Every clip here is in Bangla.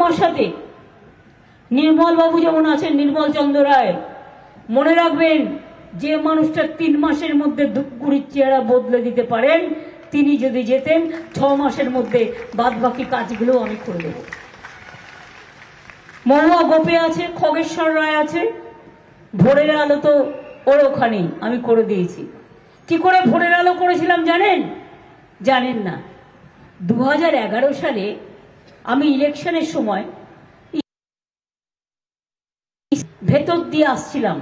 আমার সাথে নির্মল বাবু যেমন আছেন, নির্মল চন্দ্র রায়, মনে রাখবেন যে মানুষটা 3 মাসের মধ্যে ধূপগুড়ির চেহারা বদলে দিতে পারেন, তিনি যদি যেতেন 6 মাসের মধ্যে বাদবাকি কাজগুলো আমি করে দেব। মহুয়া গোপে আছে, খগেশ্বর রায় আছে, ভোরের আলো তো ওর ওখানেই আমি করে দিয়েছি। কি করে ভোরের আলো করেছিলাম জানেন? জানেন না। 2011 সালে আমি ইলেকশনের সময় ভেতর দিয়ে আসছিলাম,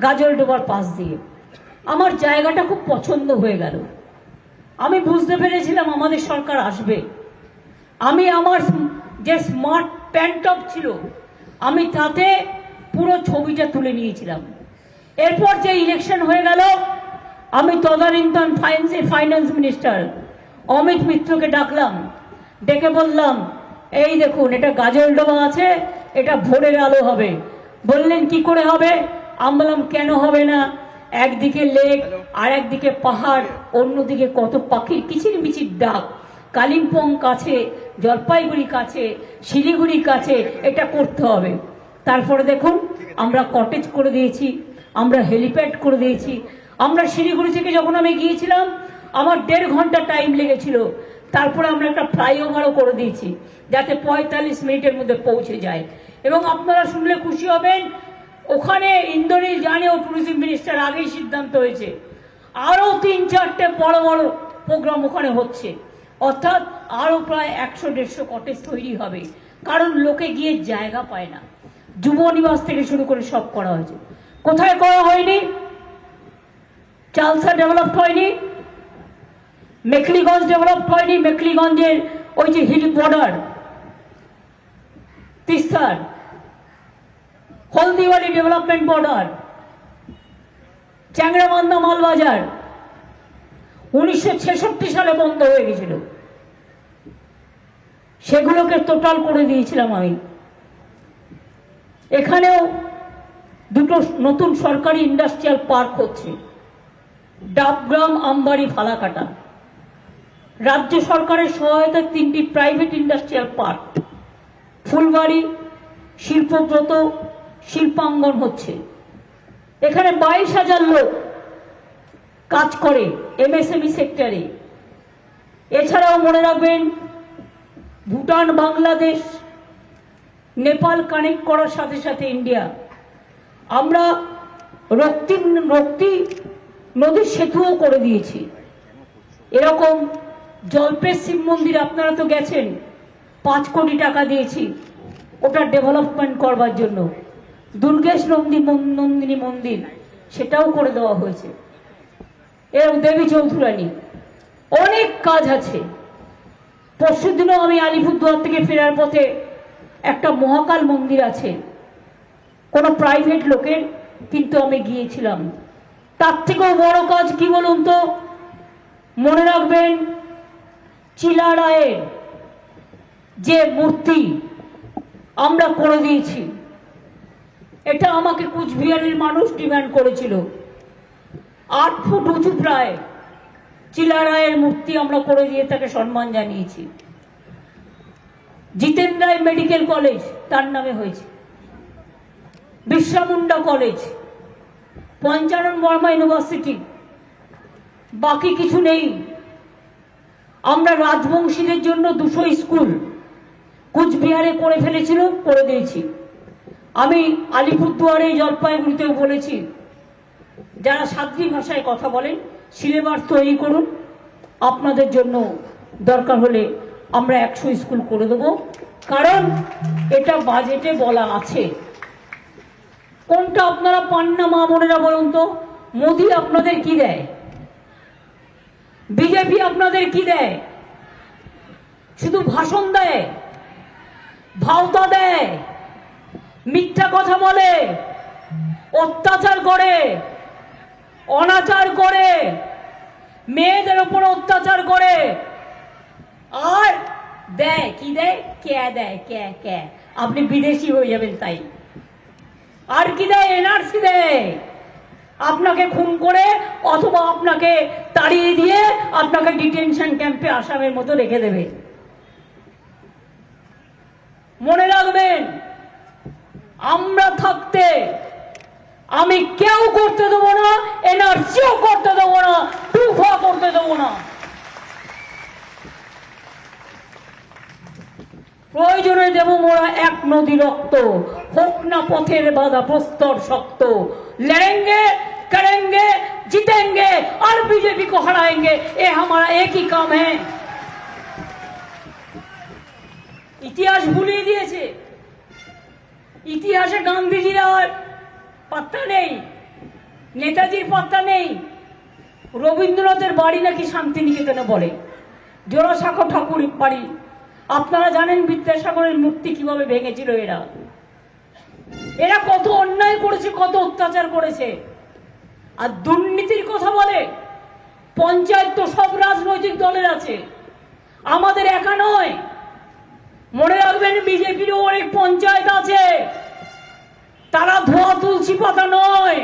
গাজলডোবার পাশ দিয়ে। আমার জায়গাটা খুব পছন্দ হয়ে গেল। আমি বুঝতে পেরেছিলাম আমাদের সরকার আসবে। আমি আমার যে স্মার্ট প্যান্টপ ছিল আমি তাতে পুরো ছবিটা তুলে নিয়েছিলাম। এরপর যে ইলেকশন হয়ে গেল, আমি তদানীন্তন ফাইন্যান্স মিনিস্টার অমিত মিত্রকে ডাকলাম, ডেকে বললাম, এই দেখুন এটা গাজলডোবা আছে, এটা ভোরের আলো হবে। বললেন কি করে হবে? আমি বললাম কেন হবে না, একদিকে লেক আর একদিকে পাহাড়, অন্যদিকে কত পাখির কিচিরমিচির ডাক, কালিম্পং কাছে, জলপাইগুড়ি কাছে, শিলিগুড়ি কাছে, এটা করতে হবে। তারপরে দেখুন আমরা কটেজ করে দিয়েছি, আমরা হেলিপ্যাড করে দিয়েছি। আমরা শিলিগুড়ি থেকে যখন আমি গিয়েছিলাম আমার 1.5 ঘন্টা টাইম লেগেছিল। তারপরে আমরা একটা ফ্লাইওভারও করে দিয়েছি যাতে 45 মিনিটের মধ্যে পৌঁছে যায়। এবং আপনারা শুনলে খুশি হবেন, ওখানে ইন্দ্রনীল জানেও ট্যুরিজম মিনিস্টার আগেই সিদ্ধান্ত হয়েছে আরো 3-4টে বড় বড় প্রোগ্রাম ওখানে হচ্ছে, অর্থাৎ আরো প্রায় 100-150 কটেজ তৈরি হবে। কারণ লোকে গিয়ে জায়গা পায় না। যুব নিবাস থেকে শুরু করে সব করা হয়েছে। কোথায় করা হয়নি? চালসা ডেভেলপ হয়নি, মেখলিগঞ্জ ডেভেলপ হয়নি, মেখলিগঞ্জের ওই যে হিল বর্ডার, তিস্তার হলদিবাড়ি ডেভেলপমেন্ট বর্ডার, চ্যাংড়াবান্ধা মালবাজার 1966 সালে বন্ধ হয়ে গেছিল, সেগুলোকে টোটাল করে দিয়েছিলাম আমি। এখানেও 2টো নতুন সরকারি ইন্ডাস্ট্রিয়াল পার্ক হচ্ছে, ডাবগ্রাম, আমবাড়ি, ফালাকাটা। রাজ্য সরকারের সহায়তায় 3টি প্রাইভেট ইন্ডাস্ট্রিয়াল পার্ক, ফুলবাড়ি, শিল্পব্রত, শিল্পাঙ্গন হচ্ছে। এখানে 22,000 লোক কাজ করে এমএসএমই সেক্টরে। এছাড়াও মনে রাখবেন ভুটান, বাংলাদেশ, নেপাল কানেক্ট করার সাথে সাথে ইন্ডিয়া, আমরা রক্তি নদীর সেতুও করে দিয়েছি। এরকম জল্পেশ শিব মন্দির আপনারা তো গেছেন, 5 কোটি টাকা দিয়েছি ওটা ডেভেলপমেন্ট করবার জন্য। দুর্গেশ নন্দিনী মন্দির সেটাও করে দেওয়া হয়েছে। এর দেবী চৌধুরানী, অনেক কাজ আছে। পরশুদিনও আমি আলিপুরদুয়ার থেকে ফেরার পথে একটা মহাকাল মন্দির আছে, কোনো প্রাইভেট লোকের, কিন্তু আমি গিয়েছিলাম। তার থেকেও বড় কাজ কি বলুন তো? মনে রাখবেন চিলারায়ের যে মূর্তি আমরা করে দিয়েছি, এটা আমাকে কুচবিহারের মানুষ ডিমান্ড করেছিল। 8 ফুট উঁচু প্রায় চিলারায়ের মূর্তি আমরা করে দিয়ে তাকে সম্মান জানিয়েছি। জিতেন রায় মেডিকেল কলেজ তার নামে হয়েছে, বিরসা মুন্ডা কলেজ, পঞ্চানন বর্মা ইউনিভার্সিটি, বাকি কিছু নেই। আমরা রাজবংশীদের জন্য 200 স্কুল কুচবিহারে করে ফেলেছিল, করে দিয়েছি। আমি আলিপুরদুয়ারে, জলপাইগুড়িতেও বলেছি যারা সাদ্রি ভাষায় কথা বলেন সিলেবাস তৈরি করুন, আপনাদের জন্য দরকার হলে আমরা 100 স্কুল করে দেবো। কারণ এটা বাজেটে বলা আছে। কোনটা আপনারা পান না মা বোনেরা বলুন তো? মোদি আপনাদের কি দেয়? বিজেপি আপনাদের কি দেয়? শুধু ভাষণ দেয়, ভাওতা দেয়, মিথ্যা কথা বলে, অত্যাচার করে, অনাচার করে, মেয়েদের উপর অত্যাচার করে, আর দেয় কি দেয়? কে দেয়? কে আপনি বিদেশি হয়ে যাবেন তাই। আর কি দেয়? এনআরসি দেয়, আপনাকে খুন করে অথবা আপনাকে তাড়িয়ে দিয়ে আপনাকে ডিটেনশন ক্যাম্পে আসামের মতো রেখে দেবে। মনে রাখবেন, আমরা থাকতে আমি কেউ করতে দেবো না, এনআরসিও করতে দেবো না, টুফা করতে দেবো না। প্রয়োজনে দেব মোরা এক নদী রক্ত, হোক না পথের বাধা প্রস্তর শক্ত। লড়েंगे करेंगे जीतेंगे और बीजेपी को हराएंगे, ये हमारा एक ही काम है। ইতিহাস ভুলিয়ে দিয়েছে। ইতিহাসে গান্ধীজির আর পাত্তা নেই, নেতাজির পাত্তা নেই। রবীন্দ্রনাথের বাড়ি নাকি শান্তিনিকেতনে বলে, জোড়াসাঁকো ঠাকুর বাড়ি। আপনারা জানেন বিদ্যাসাগরের মূর্তি কিভাবে ভেঙেছিল এরা। এরা কত অন্যায় করেছে, কত অত্যাচার করেছে। আর দুর্নীতির কথা বলে, পঞ্চায়েত তো সব রাজনৈতিক দলের আছে, আমাদের একা নয়। মনে রাখবেন, বিজেপিরও অনেক পঞ্চায়েত আছে, তারা ধোয়া তুলসী পাতা নয়।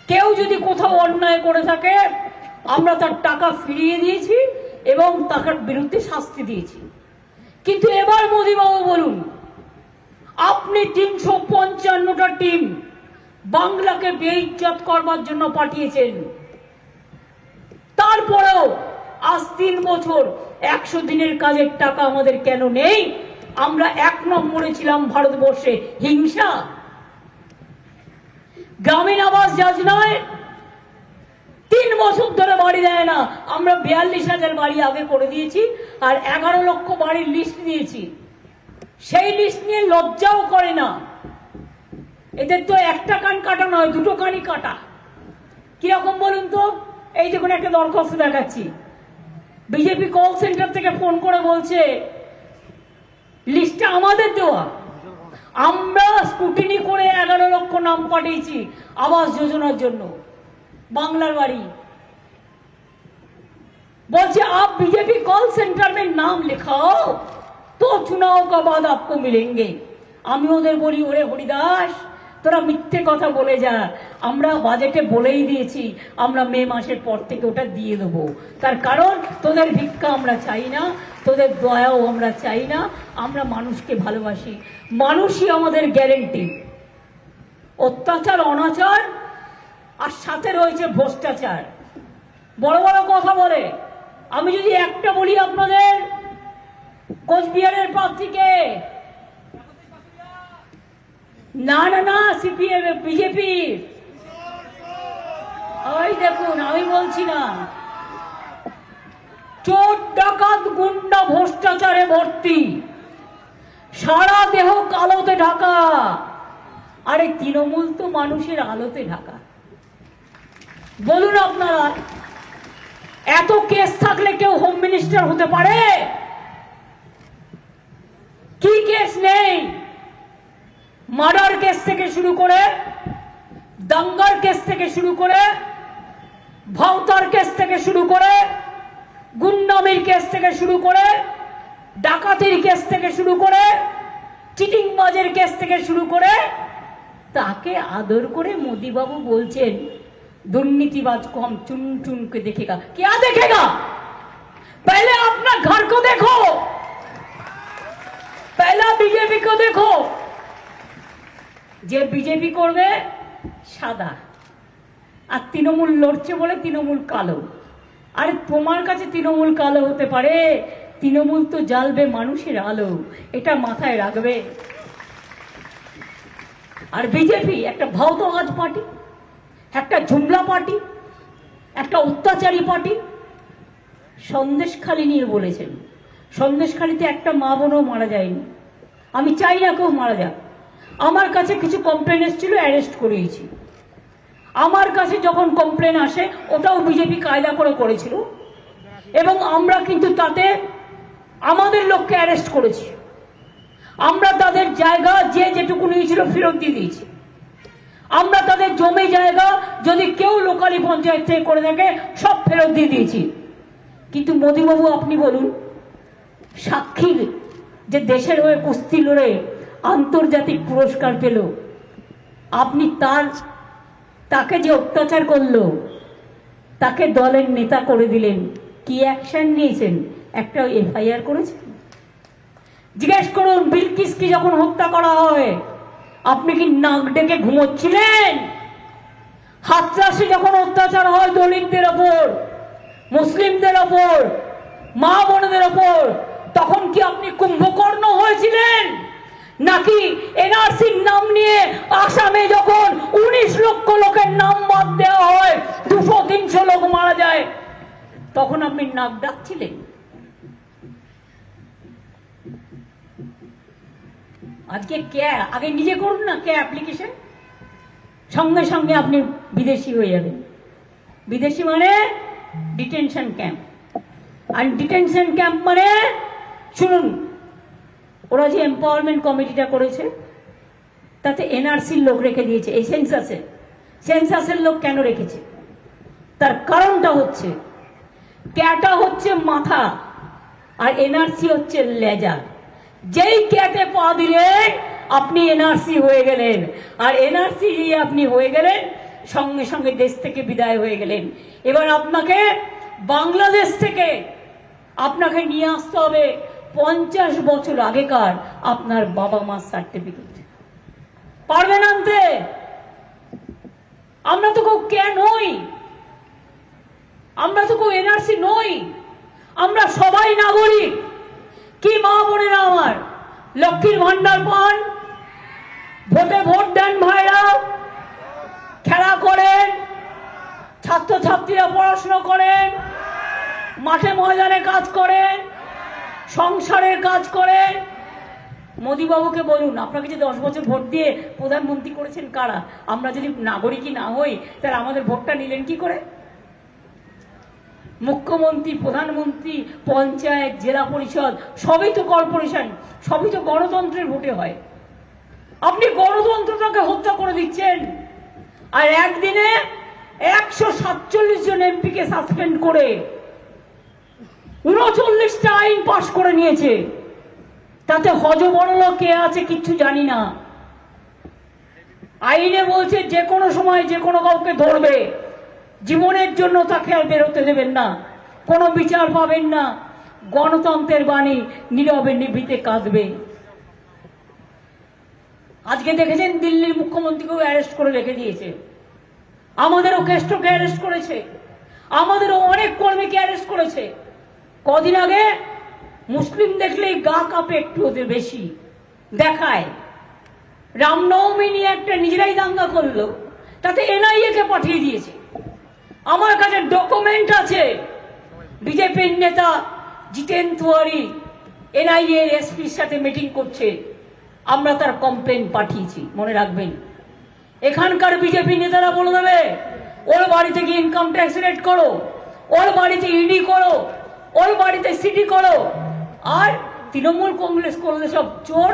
কেউ যদি কোথাও অন্যায় করে থাকে, আমরা তার টাকা ফিরিয়ে দিয়েছি এবং তার বিরুদ্ধে শাস্তি দিয়েছি। কিন্তু এবার মোদীবাবু বলুন, আপনি 355টা টিম বাংলাকে বেইজ্জত করবার জন্য পাঠিয়েছেন, তারপরেও আজ 3 বছর 100 দিনের কাজের টাকা আমাদের কেন নেই? আমরা 1 নম্বরে ছিলাম ভারতবর্ষে। হিংসা। গ্রামীণ আবাস যোজনায় 3 বছর ধরে বাড়ি দেয় না, আমরা 42,000 বাড়ি আগে করে দিয়েছি আর 11 লক্ষ বাড়ির লিস্ট দিয়েছি। সেই লিস্ট নিয়ে লজ্জাও করে না। এদের তো একটা কান কাটা নয়, 2টো কানই কাটা। কিরকম বলুন তো? এই দেখুন, একটা দরখাস্ত দেখাচ্ছি। বিজেপি কল সেন্টার থেকে ফোন করে বলছে লিস্টটা আমাদের দেওয়া, আমরা স্কুটিনি করে 11 লক্ষ নাম পাঠিয়েছি আবাস যোজনার জন্য, বাংলার বাড়ি। বলছে आप बीजेपी कॉल सेंटर में नाम लिखाओ तो चुनाव का बाद आपको मिलेंगे। আমি ওদের বলি, ওরে হরিদাস, তোরা মিথ্যে কথা বলে যা, আমরা বাজেটে বলেই দিয়েছি আমরা মে মাসের পর থেকে ওটা দিয়ে দেবো। তার কারণ তোদের ভিক্ষা আমরা চাই না, তোদের দয়াও আমরা চাই না, আমরা মানুষকে ভালোবাসি, মানুষই আমাদের গ্যারেন্টি। অত্যাচার, অনাচার আর সাথে রয়েছে ভ্রষ্টাচার। বড় বড় কথা বলে। আমি যদি একটা বলি আপনাদের, কোচবিহারের প্রার্থীকে, না না না, সিপিএম বিজেপি। ওই দেখুন, আমি বলছি না, চোর ডাকাত গুন্ডা ভ্রষ্টাচারে ভর্তি, সারা দেহ কালোতে ঢাকা। আরে তৃণমূল তো মানুষের আলোতে ঢাকা। বলুন আপনারা, এত কেস থাকলে কেউ হোম মিনিস্টার হতে পারে? কি কেস নেই? মার্ডার কেস থেকে শুরু করে, দাঙ্গার কেস থেকে শুরু করে, ভাওতার কেস থেকে শুরু করে, গুন্ডামির কেস থেকে শুরু করে, ডাকাতির কেস থেকে শুরু করে, চিটিংবাজের কেস থেকে শুরু করে, তাকে আদর করে মোদীবাবু বলছেন दुर्नीतिबाज को हम चुन चुन के देखेगा। क्या देखेगा? पहले अपना घर को देखो, पहला बीजेपी को देखो। যে বিজেপি করবে সাদা, আর তৃণমূল লড়ছে বলে তৃণমূল কালো। আরে তোমার কাছে তৃণমূল কালো হতে পারে, তৃণমূল তো জ্বালবে মানুষের আলো, এটা মাথায় রাখবে। আর বিজেপি একটা ভাওতাবাজ পার্টি, একটা ঝুমলা পার্টি, একটা অত্যাচারী পার্টি। সন্দেশখালি নিয়ে বলেছেন, সন্দেশখালিতে একটা মা বোনও মারা যায়নি। আমি চাই না কেউ মারা যাক। আমার কাছে কিছু কমপ্লেন এসেছিল, অ্যারেস্ট করিয়েছি। আমার কাছে যখন কমপ্লেন আসে, ওটাও বিজেপি কায়দা করে করেছিল এবং আমরা কিন্তু তাতে আমাদের লোককে অ্যারেস্ট করেছি। আমরা তাদের জায়গা যে যেটুকু নিয়েছিল ফেরত দিয়ে দিয়েছি। আমরা তাদের জমি জায়গা যদি কেউ লোকালি পঞ্চায়েত থেকে করে থাকে সব ফেরত দিয়ে দিয়েছি। কিন্তু মোদীবাবু, আপনি বলুন, সাক্ষীর যে দেশের হয়ে কুস্তি লড়ে আন্তর্জাতিক পুরস্কার পেল, আপনি তাকে যে অত্যাচার করলো, তাকে দলের নেতা করে দিলেন, কি অ্যাকশন নিয়েছেন? একটা এফআইআর করেছেন? জিজ্ঞেস করুন বিলকিসকে যখন হত্যা করা হয় আপনি কি নাক ডেকে ঘুমোচ্ছিলেন? হাতরাসে যখন অত্যাচার হয় দলিতদের ওপর, মুসলিমদের ওপর, মা বোনদের ওপর, তখন কি আপনি কুম্ভকর্ণ হয়েছিলেন? নাকি এনআরসির নাম নিয়ে আসামে যখন 19 লক্ষ লোকের নাম বাদ দেওয়া হয়, 200-300 লোক মারা যায়, তখন আপনি নাক ডাকছিলেন? আজকে কে, আগে নিজে করুন না কে অ্যাপ্লিকেশন, সঙ্গে সঙ্গে আপনি বিদেশি হয়ে যাবেন। বিদেশি মানে ডিটেনশন ক্যাম্প, আর ডিটেনশন ক্যাম্প মানে শুনুন, ওরা যে এম্পাওয়ারমেন্ট কমিটিটা করেছে তাতে এনআরসির লোক রেখে দিয়েছে। এই সেন্সাসের লোক কেন রেখেছে? তার কারণটা হচ্ছে ক্যাটা হচ্ছে মাথা আর এনআরসি হচ্ছে লেজা। যেই ক্যাটে পা দিলেন আপনি এনআরসি হয়ে গেলেন, আর এনআরসি দিয়ে আপনি হয়ে গেলেন সঙ্গে সঙ্গে দেশ থেকে বিদায় হয়ে গেলেন। এবার আপনাকে বাংলাদেশ থেকে আপনাকে নিয়ে আসতে হবে 50 বছর আগেকার আপনার বাবা মার সার্টিফিকেট। পারবেন আনতে? আমরা তো কেউ কে নই, আমরা তো কেউ এনআরসি নই, আমরা সবাই নাগরিক। কি মা বোনেরা আমার, লক্ষ্মীর ভান্ডার পান, ভোটে ভোট দেন ভাইরা, খেলা করেন, ছাত্রছাত্রীরা পড়াশোনা করেন, মাঠে ময়দানে কাজ করেন, সংসারের কাজ করেন। মোদিবাবুকে বলুন আপনাকে যে 10 বছর ভোট দিয়ে প্রধানমন্ত্রী করেছেন কারা? আমরা যদি নাগরিকই না হই তাহলে আমাদের ভোটটা নিলেন কি করে? মুখ্যমন্ত্রী, প্রধানমন্ত্রী, পঞ্চায়েত, জেলা পরিষদ সবই তো কর্পোরেশন, সবই তো গণতন্ত্রের ভোটে হয়। আপনি গণতন্ত্রটাকে হত্যা করে দিচ্ছেন। আর একদিনে 147 জন এমপিকে সাসপেন্ড করে 39টা আইন পাশ করে নিয়েছে। তাতে হযবরল কে আছে কিচ্ছু জানি না। আইনে বলছে যে কোনো সময় যে কোনো কাউকে ধরবে, জীবনের জন্য তাকে আর বেরোতে দেবেন না, কোনো বিচার পাবেন না, গণতন্ত্রের বাণী নীরবে নিভৃতে কাঁদবে। আজকে দেখেছেন দিল্লির মুখ্যমন্ত্রীকেও অ্যারেস্ট করে রেখে দিয়েছে, আমাদেরও কেষ্টকে অ্যারেস্ট করেছে, আমাদেরও অনেক কর্মীকে অ্যারেস্ট করেছে। কদিন আগে মুসলিম দেখলেই গা কাঁপে একটু ওদের বেশি দেখায়। রামনবমী নিয়ে একটা নিজেরাই দাঙ্গা করলো, তাতে এনআইএ কে পাঠিয়ে দিয়েছে। আমার কাছে ডকুমেন্ট আছে, বিজেপির নেতা জিতেন তিওয়ারি এনআইএ এসপির সাথে মিটিং করছে, আমরা তার কমপ্লেন পাঠিয়েছি, মনে রাখবেন। এখানকার বিজেপি নেতারা বলে দেবে ওর বাড়ি থেকে ইনকাম ট্যাক্স রেট করো, ওর বাড়িতে ইডি করো, ওর বাড়িতে সিটি করো। আর তৃণমূল কংগ্রেস করলে সব চোর,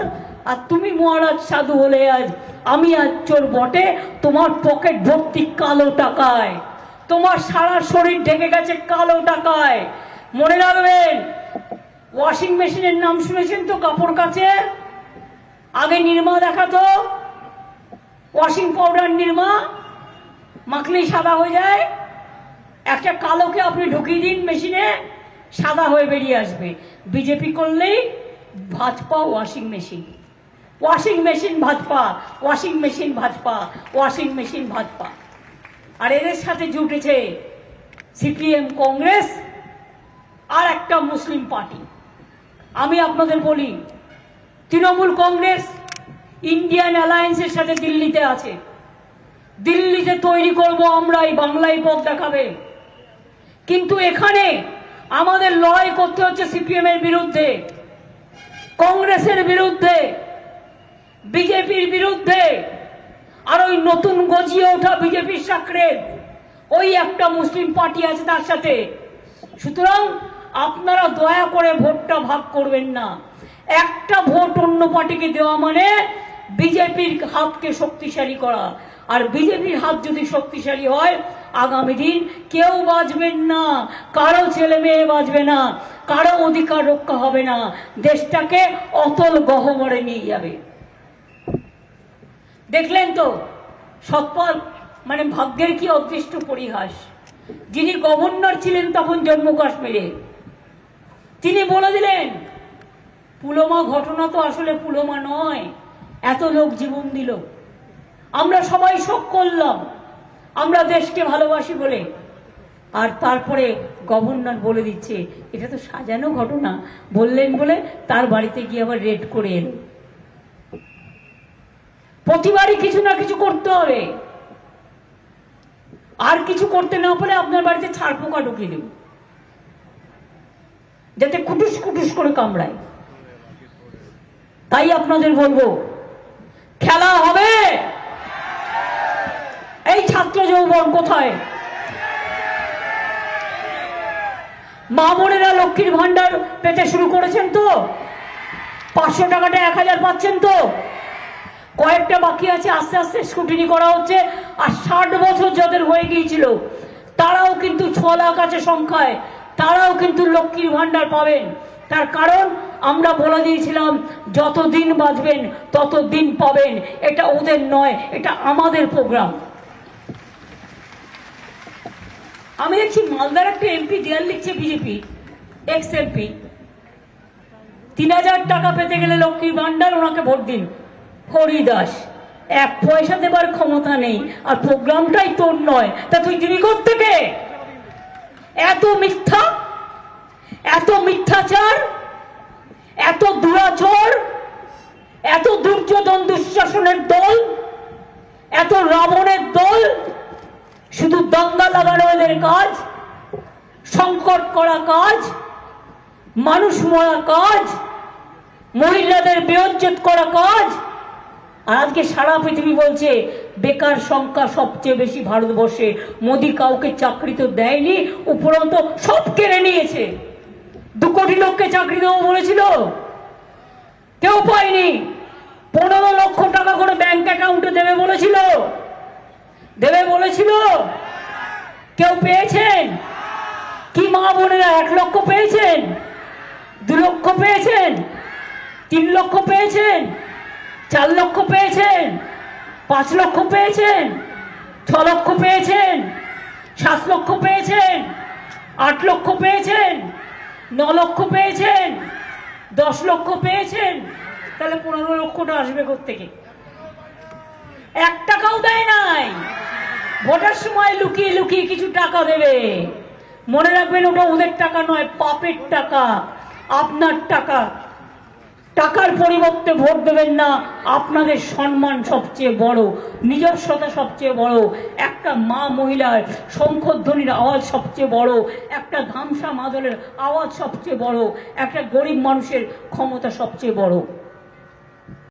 আর তুমি মহারাজ সাধু হলে আজ আমি আজ চোর বটে। তোমার পকেট ভর্তি কালো টাকায়, তোমার সারা শরীর ঢেকে গেছে কালো টাকায়। মনে রাখবেন, ওয়াশিং মেশিনের নাম শুনেছেন তো? কাপড় কাচে আগে নির্মা দেখাতো, ওয়াশিং পাউডার নির্মা মাখলেই সাদা হয়ে যায়। একটা কালোকে আপনি ঢুকিয়ে দিন মেশিনে, সাদা হয়ে বেরিয়ে আসবে। বিজেপি করলেই Bhajpa washing machine, washing machine Bhajpa, washing machine Bhajpa, washing machine Bhajpa. আর এদের সাথে জুটেছে সিপিএম, কংগ্রেস আর একটা মুসলিম পার্টি। আমি আপনাদের বলি, তৃণমূল কংগ্রেস ইন্ডিয়ান অ্যালায়েন্সের সাথে দিল্লিতে আছে। দিল্লিতে তৈরি করব আমরাই, বাংলায় পথ দেখাবে। কিন্তু এখানে আমাদের লড়াই করতে হচ্ছে সিপিএম এর বিরুদ্ধে, কংগ্রেসের বিরুদ্ধে, বিজেপির বিরুদ্ধে, আর ওই নতুন গজিয়ে ওঠা বিজেপির সাকরে ওই একটা মুসলিম পার্টি আছে তার সাথে। সুতরাং আপনারা দয়া করে ভোটটা ভাগ করবেন না। একটা ভোট অন্য পার্টিকে দেওয়া মানে বিজেপির হাতকে শক্তিশালী করা। আর বিজেপির হাত যদি শক্তিশালী হয়, আগামী দিন কেউ বাঁচবেন না, কারো ছেলে মেয়ে বাঁচবে না, কারো অধিকার রক্ষা হবে না, দেশটাকে অতল গহ্বরে নিয়ে যাবে। দেখলেন তো সৎপল, মানে ভাগ্যের কি অদৃষ্ট পরিহাস। যিনি গভর্নর ছিলেন তখন জম্মু কাশ্মীরে, তিনি বলে দিলেন পুলওয়ামা ঘটনা তো আসলে পুলওয়ামা নয়, এত লোক জীবন দিল, আমরা সবাই শোক করলাম, আমরা দেশকে ভালোবাসি বলে। আর তারপরে গভর্নর বলে দিচ্ছে এটা তো সাজানো ঘটনা, বললেন বলে তার বাড়িতে গিয়ে আবার রেড করে এলো। প্রতিবারই কিছু না কিছু করতে হবে, আর কিছু করতে না পারে আপনার বাড়িতে ছাড় পোকা ঢুকিয়ে দেব, যাতে কুটুস কুটুস করে কামড়ায়। তাই আপনাদের বলবো, খেলা হবে। এই ছাত্র যৌবন কোথায়? মা বোনেরা লক্ষ্মীর ভান্ডার পেতে শুরু করেছেন তো? 500 টাকাটা 1000 পাচ্ছেন তো? কয়েকটা বাকি আছে, আস্তে আস্তে স্ক্রুটিনি করা হচ্ছে। আর 60 বছর যাদের হয়ে গিয়েছিল তারাও কিন্তু 6 লাখ আছে সংখ্যায়, তারাও কিন্তু লক্ষ্মীর ভান্ডার পাবেন। তার কারণ আমরা বলে দিয়েছিলাম যতদিন বাঁচবেন ততদিন পাবেন। এটা ওদের নয়, এটা আমাদের প্রোগ্রাম। আমি দেখছি মালদার একটা এমপি দেয়াল লিখছে, বিজেপি এক্স এমপি, 3000 টাকা পেতে গেলে লক্ষ্মীর ভান্ডার, ওনাকে ভোট দিন। হরিদাস, 1 পয়সা দেবার ক্ষমতা নেই, আর প্রোগ্রামটাই তোর নয়, তা তুই দিবি কোত্থেকে? এত মিথ্যা, এত মিথ্যাচার, এত দুরাচর, এত দুর্যোধন দুঃশাসনের দল, এত রাবণের দল। শুধু দাঙ্গা লাগানো এদের কাজ, সংকট করা কাজ, মানুষ মরা কাজ, মহিলাদের বেউজ্জত করা কাজ। আর আজকে সারা পৃথিবী বলছে বেকার সংখ্যা সবচেয়ে বেশি ভারতবর্ষে। মোদি কাউকে চাকরি তো দেয়নি, উপরন্তু সব কেড়ে নিয়েছে। 2 কোটি লোককে চাকরি দেবো বলেছিল, কেউ পায়নি। 15 লক্ষ টাকা করে ব্যাংক অ্যাকাউন্টে দেবে বলেছিল, কেউ পেয়েছেন? কি মা বোনেরা 1 লক্ষ পেয়েছেন? 2 লক্ষ পেয়েছেন? 3 লক্ষ পেয়েছেন? 4 লক্ষ পেয়েছেন? 5 লক্ষ পেয়েছেন? 6 লক্ষ পেয়েছেন? 7 লক্ষ পেয়েছেন? 8 লক্ষ পেয়েছেন? 9 লক্ষ পেয়েছেন? 10 লক্ষ পেয়েছেন? তাহলে 15 লক্ষটা আসবে কোত্থেকে? 1 টাকাও দেয় নাই। ভোটের সময় লুকিয়ে লুকিয়ে কিছু টাকা দেবে। মনে রাখবেন, ওটা ওদের টাকা নয়, পাপের টাকা, আপনার টাকা। টাকার পরিবর্তে ভোট দেবেন না। আপনাদের সম্মান সবচেয়ে বড়, নিজস্বতা সবচেয়ে বড়, একটা মা মহিলার শঙ্খধ্বনির আওয়াজ সবচেয়ে বড়, একটা ধামসা মাদলের আওয়াজ সবচেয়ে বড়, একটা গরিব মানুষের ক্ষমতা সবচেয়ে বড়।